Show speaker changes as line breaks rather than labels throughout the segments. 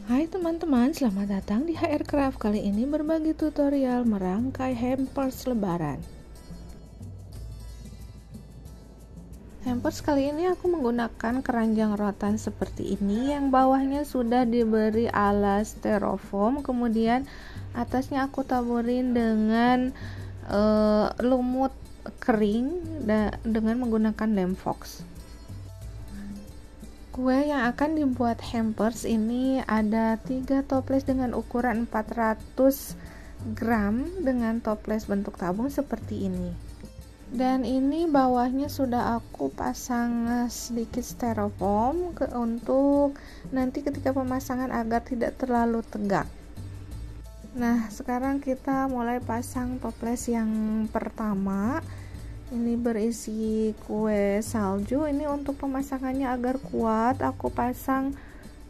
Hai teman-teman, selamat datang di HR Craft. Kali ini berbagi tutorial merangkai hampers lebaran. Hampers kali ini aku menggunakan keranjang rotan seperti ini, yang bawahnya sudah diberi alas styrofoam, kemudian atasnya aku taburin dengan lumut kering dengan menggunakan lem fox. Kue yang akan dibuat hampers ini ada 3 toples dengan ukuran 400 gram dengan toples bentuk tabung seperti ini. Dan ini bawahnya sudah aku pasang sedikit styrofoam untuk nanti ketika pemasangan agar tidak terlalu tegak. Nah, sekarang kita mulai pasang toples yang pertama. Ini berisi kue salju. Ini untuk pemasangannya agar kuat, aku pasang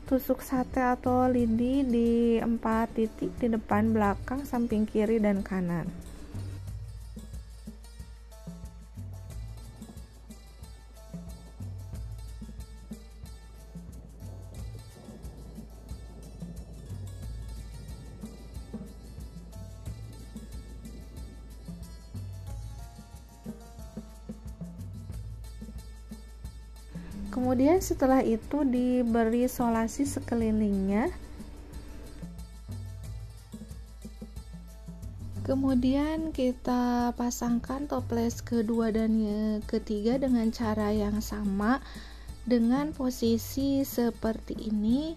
tusuk sate atau lidi di 4 titik di depan, belakang, samping kiri dan kanan. Kemudian setelah itu diberi solasi sekelilingnya. Kemudian kita pasangkan toples kedua dan ketiga dengan cara yang sama, dengan posisi seperti ini,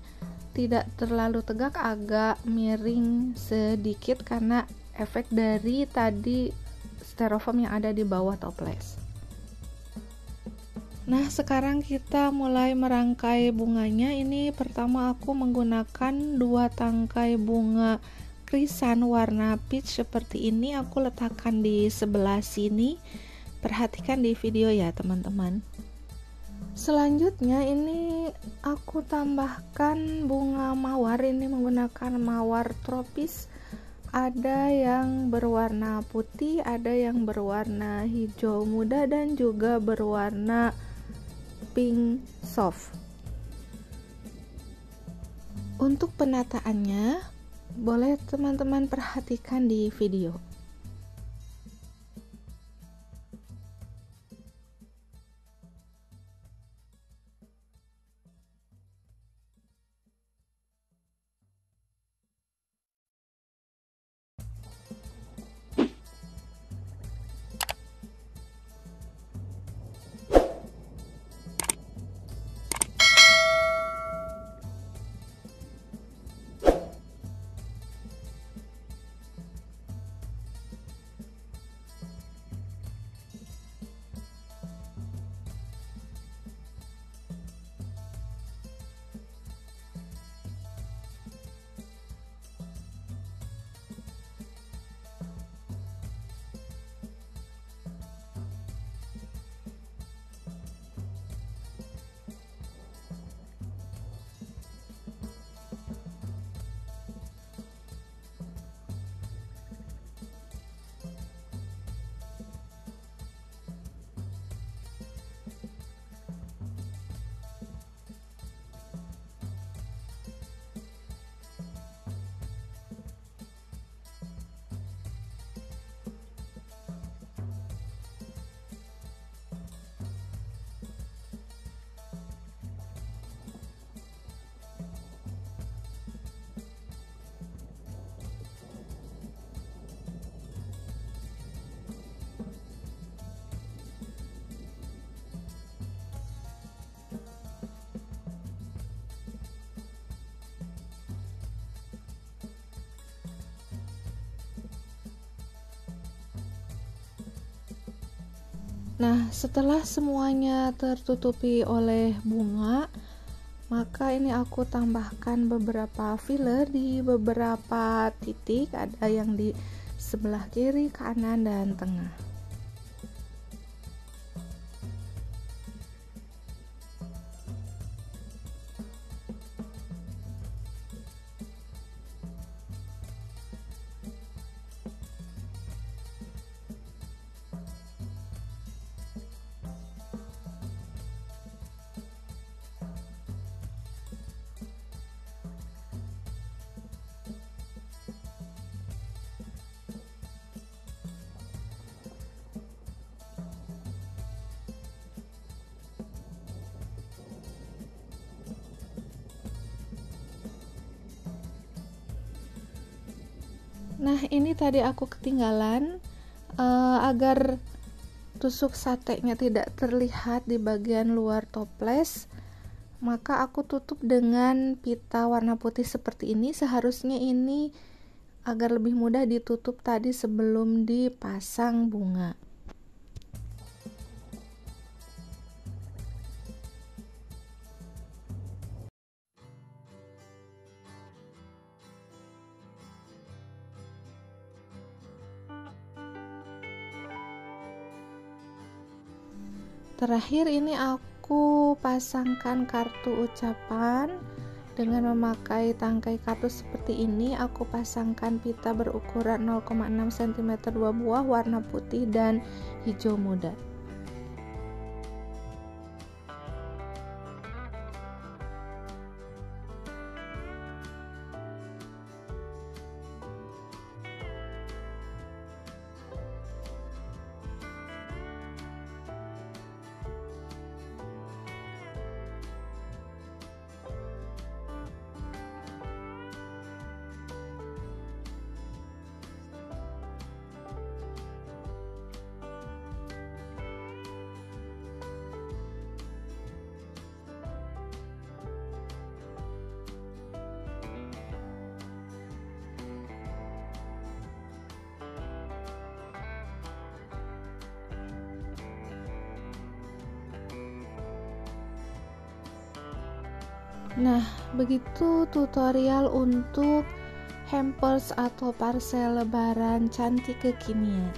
tidak terlalu tegak, agak miring sedikit karena efek dari tadi styrofoam yang ada di bawah toples. Nah, sekarang kita mulai merangkai bunganya. Ini pertama aku menggunakan 2 tangkai bunga krisan warna peach seperti ini. Aku letakkan di sebelah sini. Perhatikan di video ya teman-teman. Selanjutnya ini aku tambahkan bunga mawar. Ini menggunakan mawar tropis. Ada yang berwarna putih, ada yang berwarna hijau muda, dan juga berwarna pink soft. Untuk penataannya boleh teman-teman perhatikan di video. Nah, setelah semuanya tertutupi oleh bunga, maka ini aku tambahkan beberapa filler di beberapa titik, ada yang di sebelah kiri, kanan, dan tengah. Nah, ini tadi aku ketinggalan agar tusuk satenya tidak terlihat di bagian luar toples, maka aku tutup dengan pita warna putih seperti ini. Seharusnya ini agar lebih mudah ditutup tadi sebelum dipasang bunga. Terakhir ini aku pasangkan kartu ucapan dengan memakai tangkai kartu seperti ini. Aku pasangkan pita berukuran 0,6 cm 2 buah warna putih dan hijau muda. Nah, begitu tutorial untuk hampers atau parcel lebaran cantik kekinian.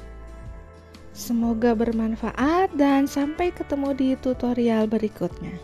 Semoga bermanfaat dan sampai ketemu di tutorial berikutnya.